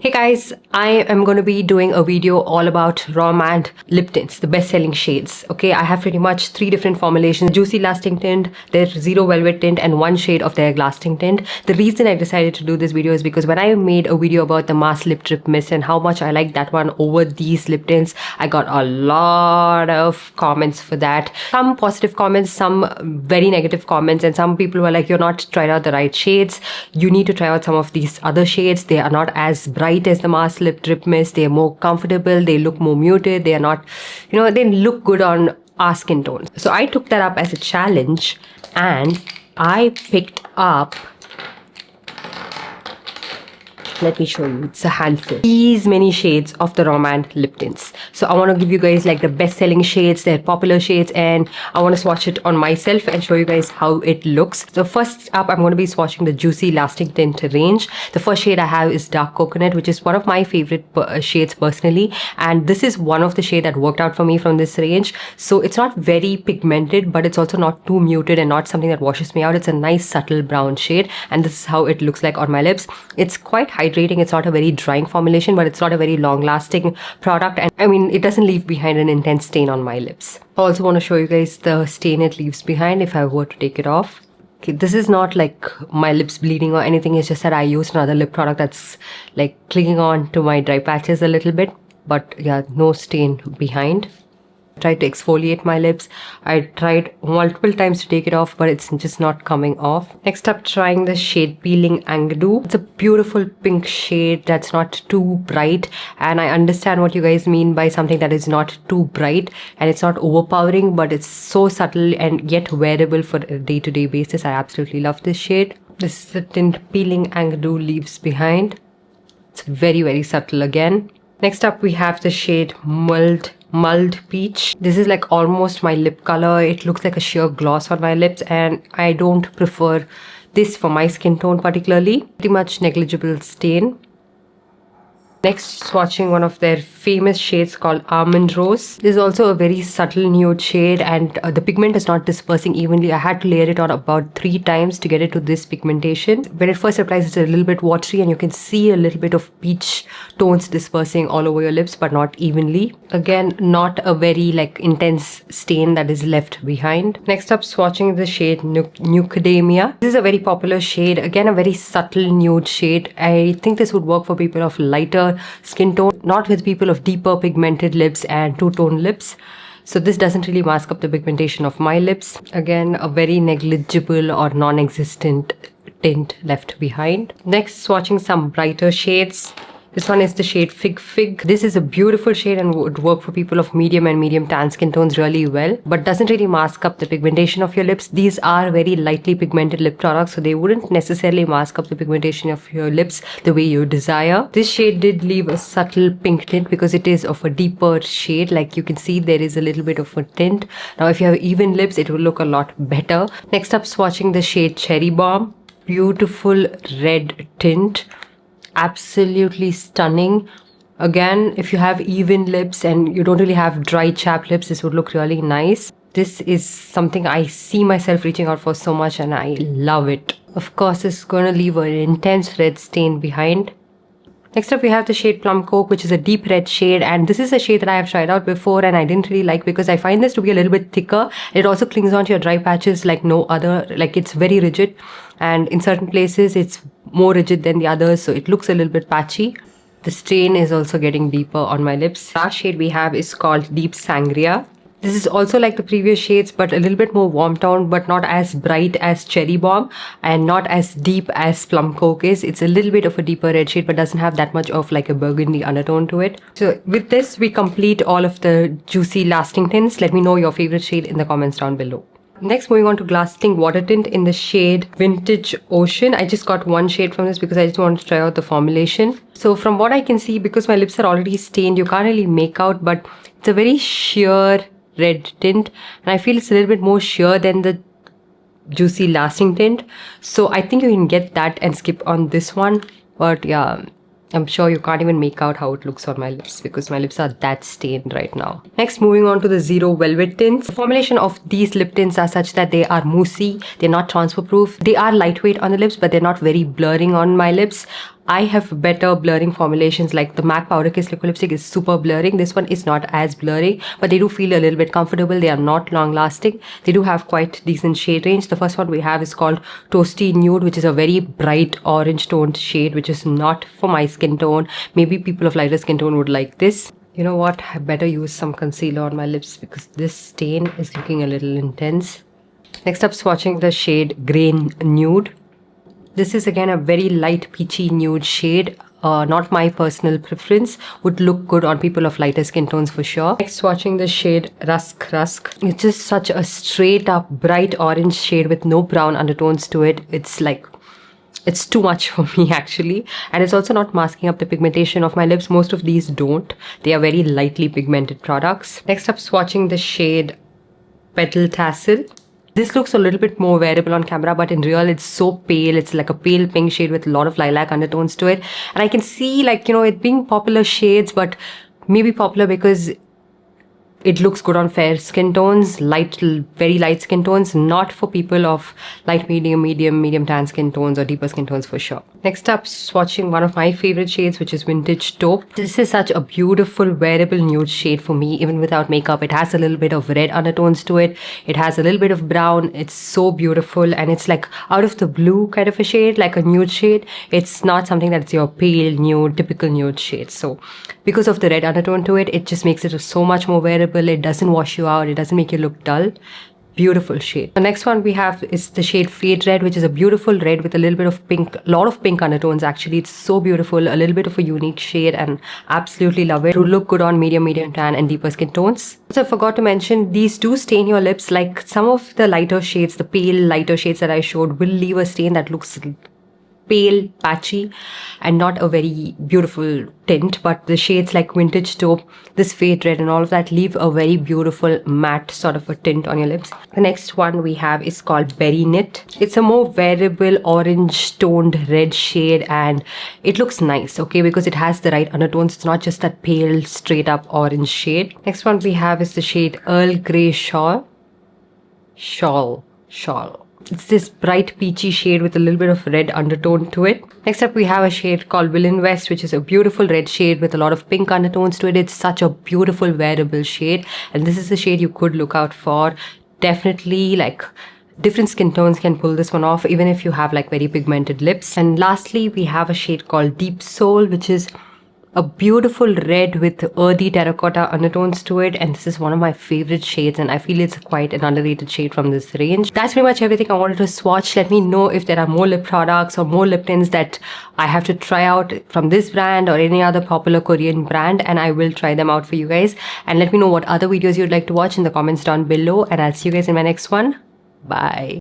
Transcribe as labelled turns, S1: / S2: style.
S1: Hey guys, I am going to be doing a video all about Rom&nd lip tints, the best-selling shades. Okay, I have pretty much 3 different formulations: juicy lasting tint, their zero velvet tint, and 1 shade of their lasting tint. The reason I decided to do this video is because when I made a video about the mask lip trip mist and how much I like that one over these lip tints, I got a lot of comments for that. Some positive comments, some very negative comments, and some people were like, you're not trying out the right shades. You need to try out some of these other shades. They are not as bright as the mask lip trip mist. They are more comfortable, they look more muted, they are not, they look good on our skin tones. So I took that up as a challenge and I picked up, let me show you, it's a handful, these many shades of the Rom&nd lip tints. So I want to give you guys like the best selling shades, their popular shades, and I want to swatch it on myself and show you guys how it looks. So first up, I'm going to be swatching the juicy lasting tint range. The first shade I have is dark coconut, which is one of my favorite shades personally, and this is one of the shade that worked out for me from this range. So it's not very pigmented, but it's also not too muted and not something that washes me out. It's a nice subtle brown shade, and this is how it looks like on my lips. It's quite hydrating. It's not a very drying formulation, but it's not a very long lasting product, and I mean it doesn't leave behind an intense stain on my lips. I also want to show you guys the stain it leaves behind if I were to take it off. Okay, this is not like my lips bleeding or anything. It's just that I used another lip product that's like clinging on to my dry patches a little bit, but yeah, no stain behind. Tried to exfoliate my lips. I tried multiple times to take it off, but it's just not coming off. Next up, trying the shade Peeling Angadoo. It's a beautiful pink shade that's not too bright, and I understand what you guys mean by something that is not too bright and it's not overpowering, but it's so subtle and yet wearable for a day-to-day basis. I absolutely love this shade. This is the tint Peeling Angadoo leaves behind. It's very, very subtle again. Next up, we have the shade Mulled Peach. This is like almost my lip color. It looks like a sheer gloss on my lips, and I don't prefer this for my skin tone particularly. Pretty much negligible stain. Next, swatching one of their famous shades called Almond Rose. This is also a very subtle nude shade, and the pigment is not dispersing evenly. I had to layer it on about 3 times to get it to this pigmentation. When it first applies, it's a little bit watery and you can see a little bit of peach tones dispersing all over your lips, but not evenly. Again, not a very like intense stain that is left behind. Next up, swatching the shade Nucadmia. This is a very popular shade. Again, a very subtle nude shade. I think this would work for people of lighter skin tone, not with people of deeper pigmented lips and two-tone lips. So this doesn't really mask up the pigmentation of my lips. Again, a very negligible or non-existent tint left behind. Next, swatching some brighter shades. This one is the shade Fig. This is a beautiful shade and would work for people of medium and medium tan skin tones really well, but doesn't really mask up the pigmentation of your lips. These are very lightly pigmented lip products, so they wouldn't necessarily mask up the pigmentation of your lips the way you desire. This shade did leave a subtle pink tint because it is of a deeper shade. Like you can see, there is a little bit of a tint. Now if you have even lips, it will look a lot better. Next up, swatching the shade Cherry Bomb. Beautiful red tint. Absolutely stunning. Again, if you have even lips and you don't really have dry chapped lips, this would look really nice. This is something I see myself reaching out for so much, and I love it. Of course, it's going to leave an intense red stain behind. Next up, we have the shade Plum Coke, which is a deep red shade, and this is a shade that I have tried out before and I didn't really like because I find this to be a little bit thicker. It also clings onto your dry patches like no other. Like it's very rigid, and in certain places it's more rigid than the others, so it looks a little bit patchy. The stain is also getting deeper on my lips. The last shade we have is called Deep Sangria. This is also like the previous shades, but a little bit more warm toned, but not as bright as Cherry Bomb and not as deep as Plum Coke is. It's a little bit of a deeper red shade, but doesn't have that much of like a burgundy undertone to it. So with this, we complete all of the juicy lasting tints. Let me know your favorite shade in the comments down below. Next, moving on to lasting water tint in the shade Vintage Ocean. I just got 1 shade from this because I just wanted to try out the formulation. So from what I can see, because my lips are already stained, you can't really make out, but it's a very sheer red tint, and I feel it's a little bit more sheer than the juicy lasting tint. So I think you can get that and skip on this one, but yeah, I'm sure you can't even make out how it looks on my lips because my lips are that stained right now. Next, moving on to the Zero Velvet tints. The formulation of these lip tints are such that they are moussey, they're not transfer proof. They are lightweight on the lips, but they're not very blurring on my lips. I have better blurring formulations, like the MAC Powder Kiss Liquid Lipstick is super blurring. This one is not as blurring, but they do feel a little bit comfortable. They are not long lasting. They do have quite decent shade range. The first one we have is called Toasty Nude, which is a very bright orange toned shade, which is not for my skin tone. Maybe people of lighter skin tone would like this. You know what? I better use some concealer on my lips because this stain is looking a little intense. Next up, swatching the shade Grain Nude. This is again a very light peachy nude shade. Not my personal preference. Would look good on people of lighter skin tones for sure. Next, swatching the shade Rusk. It's just such a straight up bright orange shade with no brown undertones to it. It's too much for me actually, and it's also not masking up the pigmentation of my lips. Most of these don't. They are very lightly pigmented products. Next up, swatching the shade Petal Tassel. This looks a little bit more wearable on camera, but in real it's so pale. It's like a pale pink shade with a lot of lilac undertones to it, and I can see, like, you know, it being popular shades, but maybe popular because it looks good on fair skin tones, very light skin tones, not for people of light, medium tan skin tones or deeper skin tones for sure. Next up, swatching one of my favorite shades, which is Vintage Taupe. This is such a beautiful wearable nude shade for me, even without makeup. It has a little bit of red undertones to it. It has a little bit of brown. It's so beautiful, and it's like out of the blue kind of a shade, like a nude shade. It's not something that's your pale nude, typical nude shade. So because of the red undertone to it, it just makes it so much more wearable. It doesn't wash you out. It doesn't make you look dull. Beautiful shade. The next one we have is the shade Fade Red, which is a beautiful red with a little bit of pink, a lot of pink undertones actually. It's so beautiful, a little bit of a unique shade, and absolutely love it. It would look good on medium tan and deeper skin tones. So I forgot to mention, these do stain your lips. Like some of the lighter shades, the pale lighter shades that I showed, will leave a stain that looks pale, patchy, and not a very beautiful tint. But the shades like Vintage Taupe, this Fade Red, and all of that leave a very beautiful matte sort of a tint on your lips. The next one we have is called Berry Knit. It's a more wearable orange toned red shade, and it looks nice, okay, because it has the right undertones. It's not just that pale straight up orange shade. Next one we have is the shade Earl Gray Shawl. It's this bright peachy shade with a little bit of red undertone to it. Next up we have a shade called Willy West, which is a beautiful red shade with a lot of pink undertones to it. It's such a beautiful wearable shade, and this is the shade you could look out for. Definitely, like, different skin tones can pull this one off, even if you have like very pigmented lips. And lastly we have a shade called Deep Soul, which is a beautiful red with earthy terracotta undertones to it, and this is one of my favorite shades, and I feel it's quite an underrated shade from this range. That's pretty much everything I wanted to swatch. Let me know if there are more lip products or more lip tints that I have to try out from this brand or any other popular Korean brand, and I will try them out for you guys. And let me know what other videos you'd like to watch in the comments down below, and I'll see you guys in my next one. Bye.